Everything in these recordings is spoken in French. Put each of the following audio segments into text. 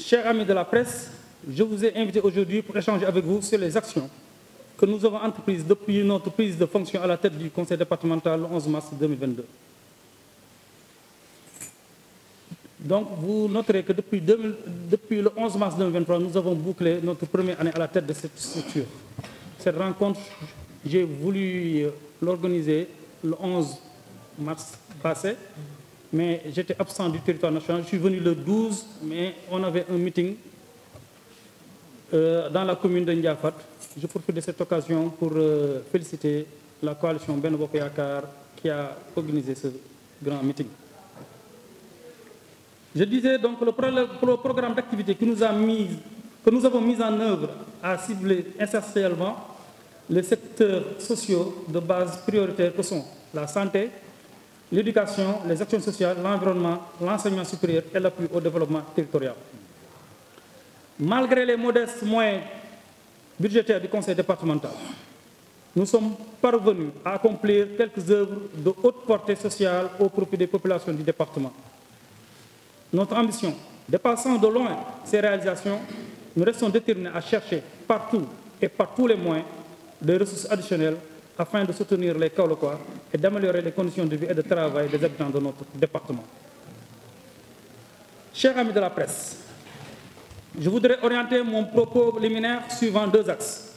chers amis de la presse, je vous ai invité aujourd'hui pour échanger avec vous sur les actions que nous avons entreprises depuis notre prise de fonction à la tête du conseil départemental le 11 mars 2022. Donc, vous noterez que depuis le 11 mars 2023, nous avons bouclé notre première année à la tête de cette structure. Cette rencontre, j'ai voulu l'organiser le 11 mars passé, mais j'étais absent du territoire national. Je suis venu le 12, mais on avait un meeting dans la commune de Ndiafat. Je profite de cette occasion pour féliciter la coalition Benno Bokk Yaakaar qui a organisé ce grand meeting. Je disais donc que le programme d'activité que nous avons mis en œuvre a ciblé essentiellement les secteurs sociaux de base prioritaire que sont la santé, l'éducation, les actions sociales, l'environnement, l'enseignement supérieur et l'appui au développement territorial. Malgré les modestes moyens budgétaires du conseil départemental, nous sommes parvenus à accomplir quelques œuvres de haute portée sociale au profit des populations du département. Notre ambition, dépassant de loin ces réalisations, nous restons déterminés à chercher partout et par tous les moyens des ressources additionnelles afin de soutenir les Kaolackois et d'améliorer les conditions de vie et de travail des habitants de notre département. Chers amis de la presse, je voudrais orienter mon propos liminaire suivant deux axes.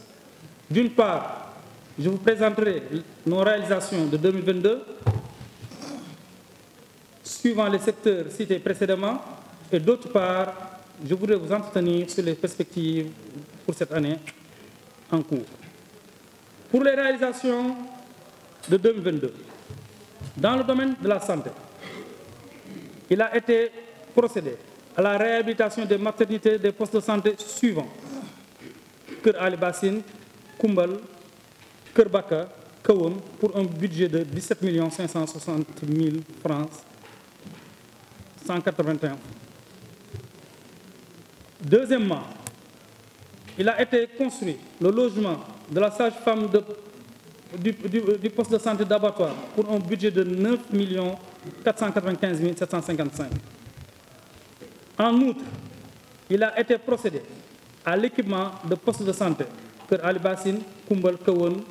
D'une part, je vous présenterai nos réalisations de 2022, suivant les secteurs cités précédemment, et d'autre part, je voudrais vous entretenir sur les perspectives pour cette année en cours. Pour les réalisations de 2022, dans le domaine de la santé, il a été procédé à la réhabilitation des maternités des postes de santé suivants: Kër Ali Bassine, Koumbal, Kër Baka, Kahone, pour un budget de 17 560 000 francs 181. Deuxièmement, il a été construit le logement de la sage-femme du poste de santé d'abattoir pour un budget de 9 495 755. En outre, il a été procédé à l'équipement de postes de santé Kër Ali Bassine, Koumbal, Kahone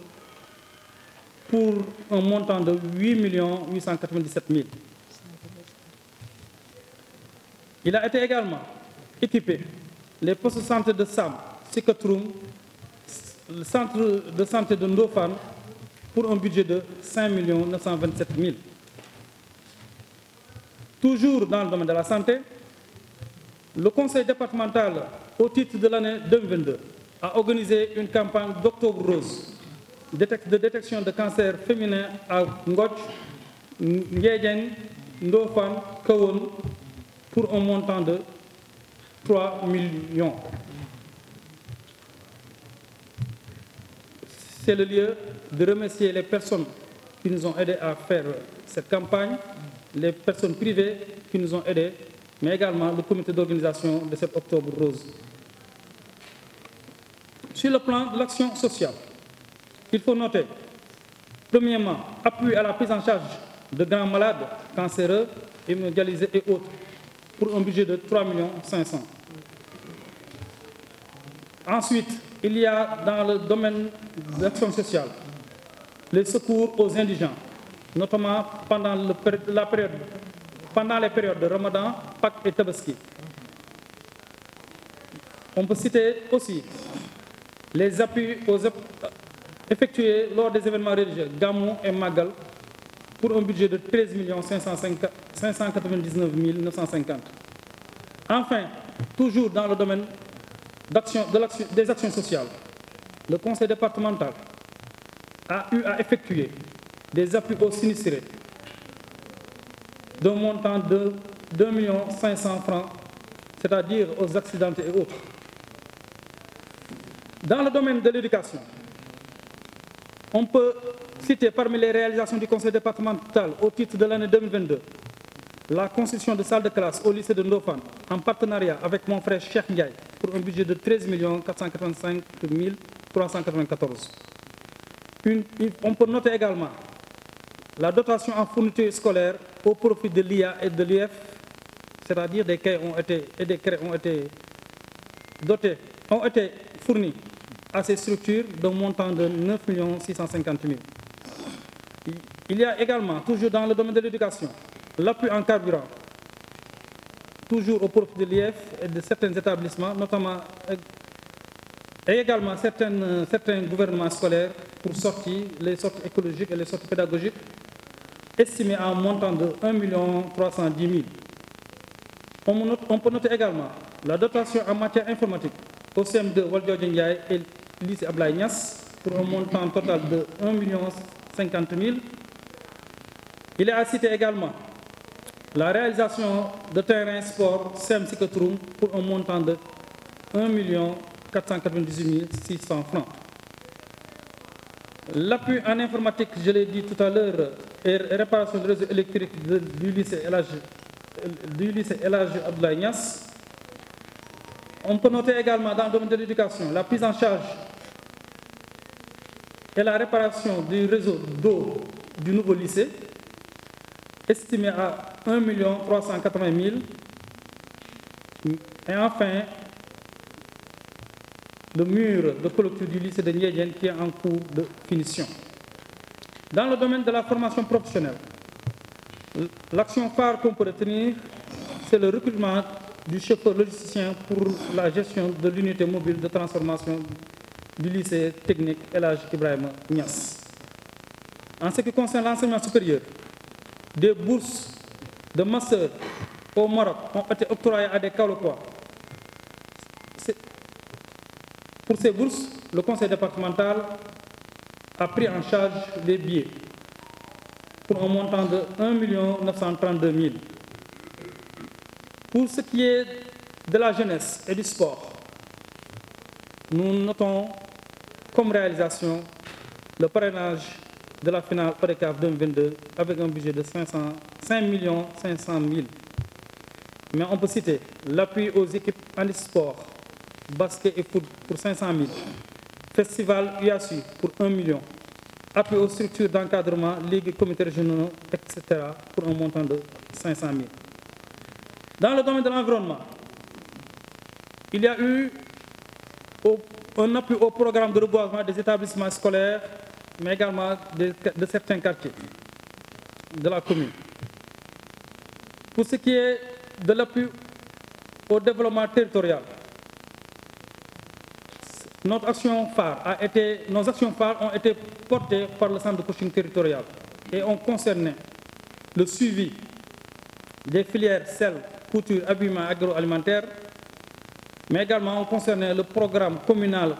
pour un montant de 8 897 000. Il a été également équipé les postes de santé de Sam, Sikatoum, le centre de santé de Ndofane pour un budget de 5 927 000. Toujours dans le domaine de la santé, le conseil départemental, au titre de l'année 2022, a organisé une campagne d'Octobre Rose de détection de cancer féminin à Ngotch, Nguédiène, Ndofane, Kahone pour un montant de 3 millions. C'est le lieu de remercier les personnes qui nous ont aidés à faire cette campagne, les personnes privées qui nous ont aidés, mais également le comité d'organisation de cet Octobre Rose. Sur le plan de l'action sociale, il faut noter, premièrement, appui à la prise en charge de grands malades cancéreux, immunodialysés et autres, pour un budget de 3 500 000. Ensuite, il y a dans le domaine de l'action sociale les secours aux indigents, notamment pendant les périodes de Ramadan, Pâques et Tabaski. On peut citer aussi les appuis effectués lors des événements religieux Gamou et Magal pour un budget de 13 599 950. Enfin, toujours dans le domaine des actions sociales, le conseil départemental a eu à effectuer des appuis aux sinistrés d'un montant de 2 500 000 francs, c'est-à-dire aux accidentés et autres. Dans le domaine de l'éducation, on peut citer parmi les réalisations du conseil départemental au titre de l'année 2022 la construction de salles de classe au lycée de Ndofane en partenariat avec mon frère Cheikh Ndiaye pour un budget de 13 485 394. On peut noter également la dotation en fourniture scolaire au profit de l'IA et de l'IF, c'est-à-dire des craies ont été ont été fournis à ces structures d'un montant de 9 650 000. Il y a également, toujours dans le domaine de l'éducation, l'appui en carburant, toujours au profit de l'IEF et de certains établissements, notamment et également certains gouvernements scolaires pour les sorties écologiques et les sorties pédagogiques, estimées à un montant de 1 310 000. On peut noter également la dotation en matière informatique au CM2 Valdiodio Ndiaye et lycée Ablaye Niasse pour un montant total de 1 050 000. Il est à citer également la réalisation de terrains sport CEM Sikotrum pour un montant de 1 498 600 francs. L'appui en informatique, je l'ai dit tout à l'heure, et réparation de réseau électrique du lycée El Hadji Abdoulaye Niasse. On peut noter également dans le domaine de l'éducation la prise en charge et la réparation du réseau d'eau du nouveau lycée, estimé à 1 380 000. Et enfin, le mur de clôture du lycée de Ndiédiène qui est en cours de finition. Dans le domaine de la formation professionnelle, l'action phare qu'on peut retenir, c'est le recrutement du chauffeur logisticien pour la gestion de l'unité mobile de transformation du lycée technique El Hadji Ibrahima Niasse. En ce qui concerne l'enseignement supérieur, des bourses de master au Maroc ont été octroyées à des Kaolackois. Pour ces bourses, le conseil départemental a pris en charge les billets pour un montant de 1 932 000. Pour ce qui est de la jeunesse et du sport, nous notons comme réalisation le parrainage de la finale ODCAV 2022 avec un budget de 5 500 000. Mais on peut citer l'appui aux équipes handisport, basket et foot pour 500 000, festival UASU pour 1 million, appui aux structures d'encadrement, ligues, comités régionaux, etc. pour un montant de 500 000. Dans le domaine de l'environnement, il y a eu un appui au programme de reboisement des établissements scolaires, mais également de certains quartiers de la commune. Pour ce qui est de l'appui au développement territorial, nos actions phares ont été portées par le centre de coaching territorial et ont concerné le suivi des filières sel, couture, habillement agroalimentaire, mais également ont concerné le programme communal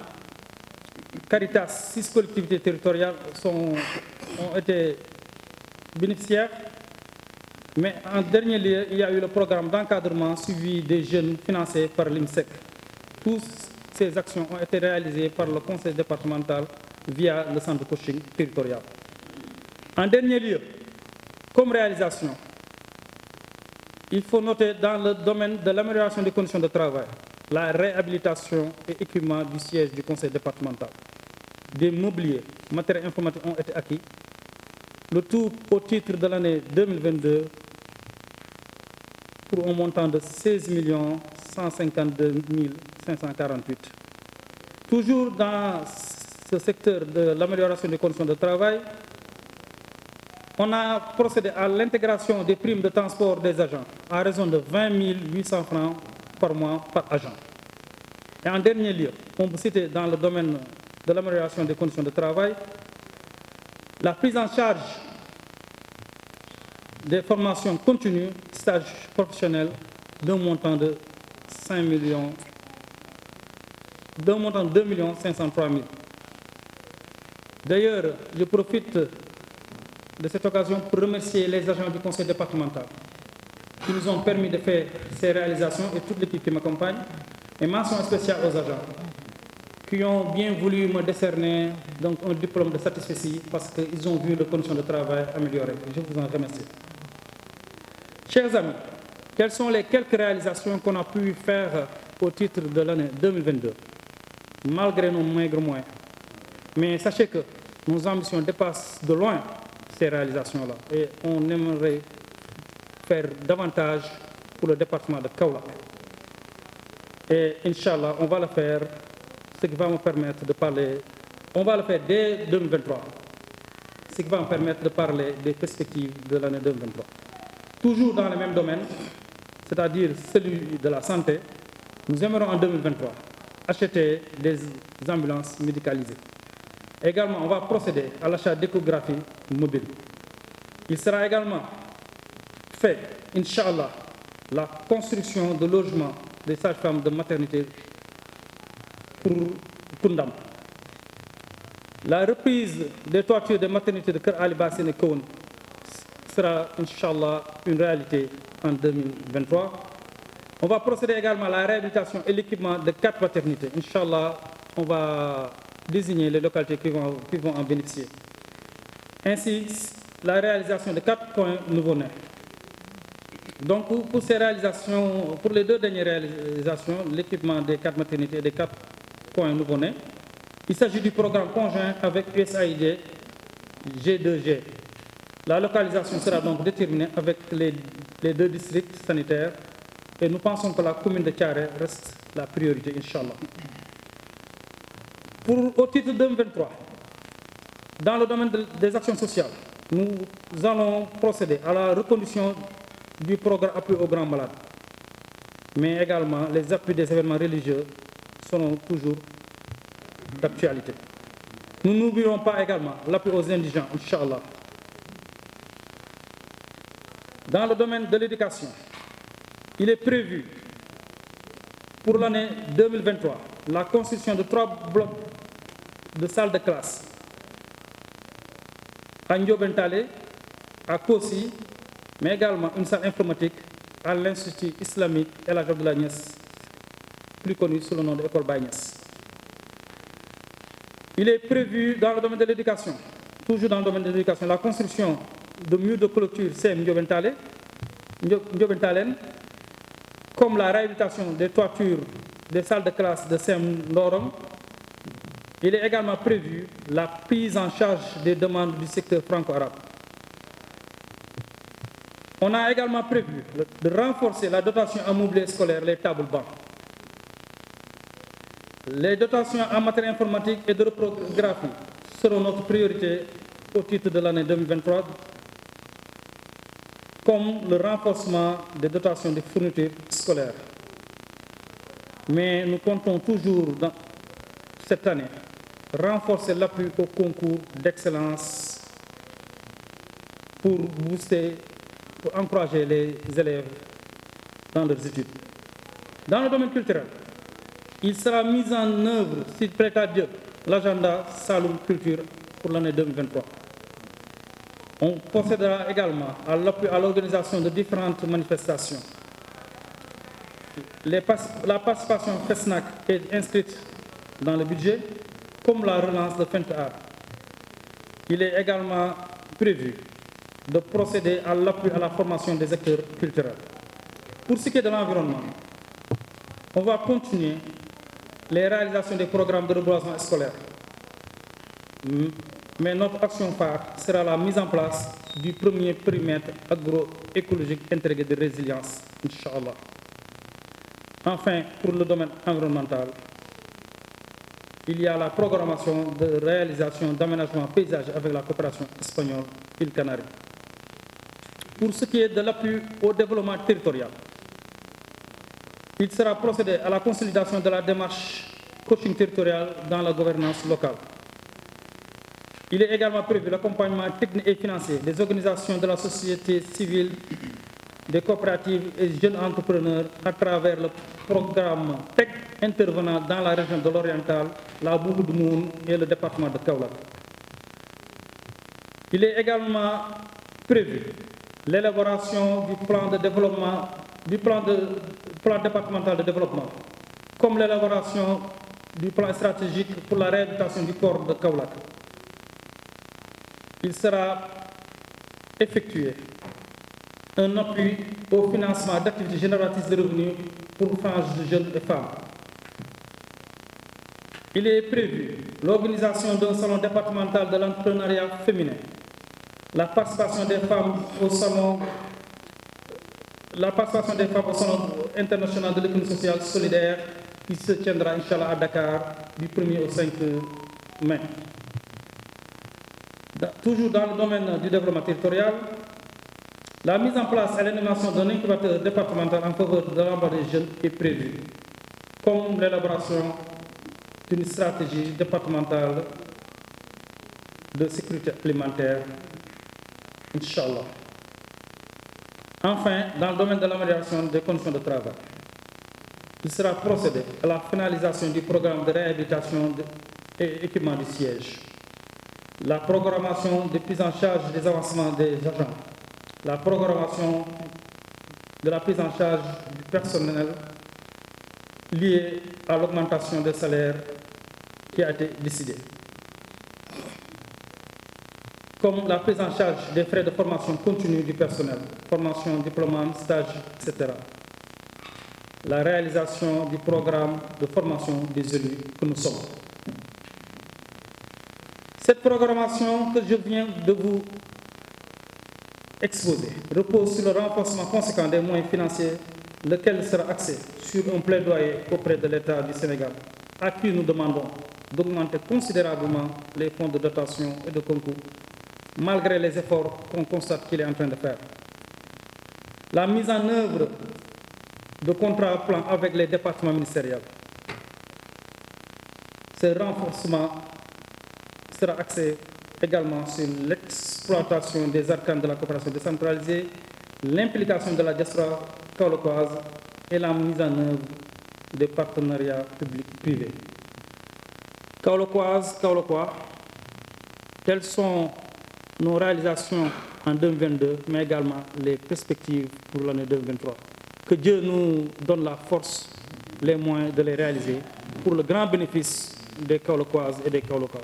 Caritas. 6 collectivités territoriales ont été bénéficiaires. Mais en dernier lieu, il y a eu le programme d'encadrement suivi des jeunes financé par l'IMSEC. Toutes ces actions ont été réalisées par le conseil départemental via le centre de coaching territorial. En dernier lieu, comme réalisation, il faut noter dans le domaine de l'amélioration des conditions de travail, la réhabilitation et équipement du siège du conseil départemental. Des mobiliers, matériels informatiques ont été acquis. Le tout au titre de l'année 2022 pour un montant de 16 152 548. Toujours dans ce secteur de l'amélioration des conditions de travail, on a procédé à l'intégration des primes de transport des agents à raison de 20 800 francs par mois par agent. Et en dernier lieu, on peut citer dans le domaine de l'amélioration des conditions de travail, la prise en charge des formations continues, stages professionnels d'un montant de 2 503 000. D'ailleurs, je profite de cette occasion pour remercier les agents du conseil départemental qui nous ont permis de faire ces réalisations et toute l'équipe qui m'accompagne. Et mention spéciale aux agents qui ont bien voulu me décerner donc, un diplôme de satisfecit parce qu'ils ont vu les conditions de travail améliorées. Je vous en remercie. Chers amis, quelles sont les quelques réalisations qu'on a pu faire au titre de l'année 2022, malgré nos maigres moyens? Mais sachez que nos ambitions dépassent de loin ces réalisations-là et on aimerait faire davantage pour le département de Kaolack. Et Inch'Allah, on va le faire, ce qui va me permettre de parler, on va le faire dès 2023, ce qui va me permettre de parler des perspectives de l'année 2023. Toujours dans le même domaine, c'est-à-dire celui de la santé, nous aimerons en 2023 acheter des ambulances médicalisées. Également, on va procéder à l'achat d'échographies mobiles. Il sera également fait, Inch'Allah, la construction de logements des sages-femmes de maternité pour Ndam. La reprise des toitures des maternités de Kër Ali Bassine et Koun sera, Inch'Allah, une réalité en 2023. On va procéder également à la réhabilitation et l'équipement de 4 maternités. Inch'Allah, on va désigner les localités qui vont en bénéficier. Ainsi, la réalisation de 4 coins nouveau-nés. Donc, pour ces réalisations, pour les 2 dernières réalisations, l'équipement des 4 maternités et des 4 coins nouveau-nés, il s'agit du programme conjoint avec USAID G2G. La localisation sera donc déterminée avec les 2 districts sanitaires et nous pensons que la commune de Thiaré reste la priorité, Inch'Allah. Au titre 2023, dans le domaine des actions sociales, nous allons procéder à la reconduction du programme appui aux grands malades. Mais également, les appuis des événements religieux seront toujours d'actualité. Nous n'oublierons pas également l'appui aux indigents, Inch'Allah. Dans le domaine de l'éducation, il est prévu pour l'année 2023 la construction de 3 blocs de salles de classe à Ndiobentale, à Kossi, mais également une salle informatique à l'Institut islamique El Hadj Abdoulaye Niass, plus connu sous le nom de École Baye Niass. Il est prévu dans le domaine de l'éducation, toujours dans le domaine de l'éducation, la construction de murs de clôture CM Ndiobentalen, comme la réhabilitation des toitures des salles de classe de CM Ndorong. Il est également prévu la prise en charge des demandes du secteur franco-arabe. On a également prévu de renforcer la dotation en mobilier scolaire, les tables bancs. Les dotations en matériel informatique et de reprographie seront notre priorité au titre de l'année 2023, comme le renforcement des dotations de fournitures scolaires. Mais nous comptons toujours dans cette année renforcer l'appui au concours d'excellence pour booster, pour encourager les élèves dans leurs études. Dans le domaine culturel, il sera mis en œuvre, s'il plaît à Dieu, l'agenda Saloum Culture pour l'année 2023. On procédera également à l'appui à l'organisation de différentes manifestations. La participation FESNAC est inscrite dans le budget, comme la relance de FENTA. Il est également prévu de procéder à l'appui à la formation des acteurs culturels. Pour ce qui est de l'environnement, on va continuer les réalisations des programmes de reboisement scolaire. Mais notre action phare sera la mise en place du premier périmètre agroécologique intégré de résilience, Inch'Allah. Enfin, pour le domaine environnemental, il y a la programmation de réalisation d'aménagement paysager avec la coopération espagnole Îles Canaries. Pour ce qui est de l'appui au développement territorial, il sera procédé à la consolidation de la démarche coaching territorial dans la gouvernance locale. Il est également prévu l'accompagnement technique et financier des organisations de la société civile, des coopératives et jeunes entrepreneurs à travers le programme TEC intervenant dans la région de l'Oriental, la Boubou de Moun et le département de Kaolack. Il est également prévu l'élaboration du plan de développement, du plan départemental de développement, comme l'élaboration du plan stratégique pour la réhabilitation du port de Kaolack. Il sera effectué un appui au financement d'activités génératrices de revenus pour franges de jeunes et femmes. Il est prévu l'organisation d'un salon départemental de l'entrepreneuriat féminin, la participation des femmes au salon la participation des femmes au Salon international de l'économie sociale solidaire qui se tiendra, Inch'Allah, à Dakar du 1er au 5 mai. Toujours dans le domaine du développement territorial, la mise en place et l'animation d'un incubateur départemental en faveur de l'emploi des jeunes est prévue, comme l'élaboration d'une stratégie départementale de sécurité alimentaire, Inch'Allah. Enfin, dans le domaine de l'amélioration des conditions de travail, il sera procédé à la finalisation du programme de réhabilitation et équipement du siège, la programmation de prise en charge des avancements des agents, la programmation de la prise en charge du personnel liée à l'augmentation des salaires qui a été décidée, comme la prise en charge des frais de formation continue du personnel, formation, diplômante, stage, etc. La réalisation du programme de formation des élus que nous sommes. Cette programmation que je viens de vous exposer repose sur le renforcement conséquent des moyens financiers, lequel sera axé sur un plaidoyer auprès de l'État du Sénégal, à qui nous demandons d'augmenter considérablement les fonds de dotation et de concours, malgré les efforts qu'on constate qu'il est en train de faire. La mise en œuvre de contrats à plan avec les départements ministériels. Ce renforcement sera axé également sur l'exploitation des arcanes de la coopération décentralisée, l'implication de la diaspora kaolackoise et la mise en œuvre des partenariats publics-privés. Kaolackoises, Kaolackois, telles sont nos réalisations en 2022, mais également les perspectives pour l'année 2023. Que Dieu nous donne la force, les moyens de les réaliser pour le grand bénéfice des Kaolackoises et des Kaolackois.